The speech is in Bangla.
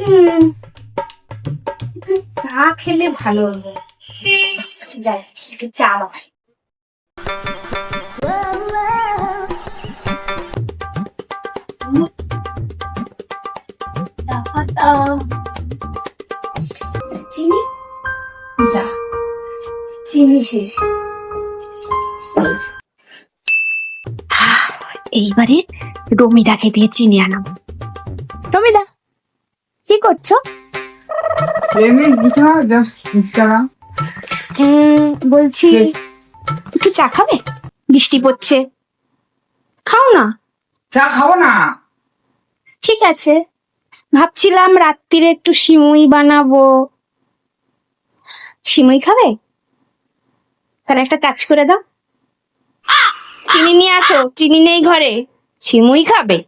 হুম, একটু চা খেলে ভালো হবে। যাই, একটু চা বানাই। টাকাটা চিনি, যা, চিনি শেষ। এইবারে রমিদাকে দিয়ে চিনি আনাবো। রমিদা, কি করছো? এমনি কিছু না, জাস্ট ইনস্টাগ্রাম। বলছি একটু চা খাবে? বৃষ্টি পড়ছে, খাও না। চা খাবো না। ঠিক আছে, ভাবছিলাম রাত্রিরে একটু সিমুই বানাবো। সিমুই খাবে? তাহলে একটা কাজ করে দাও, চিনি নিয়ে আসো। চিনি নেই ঘরে, সিমুই খাবে?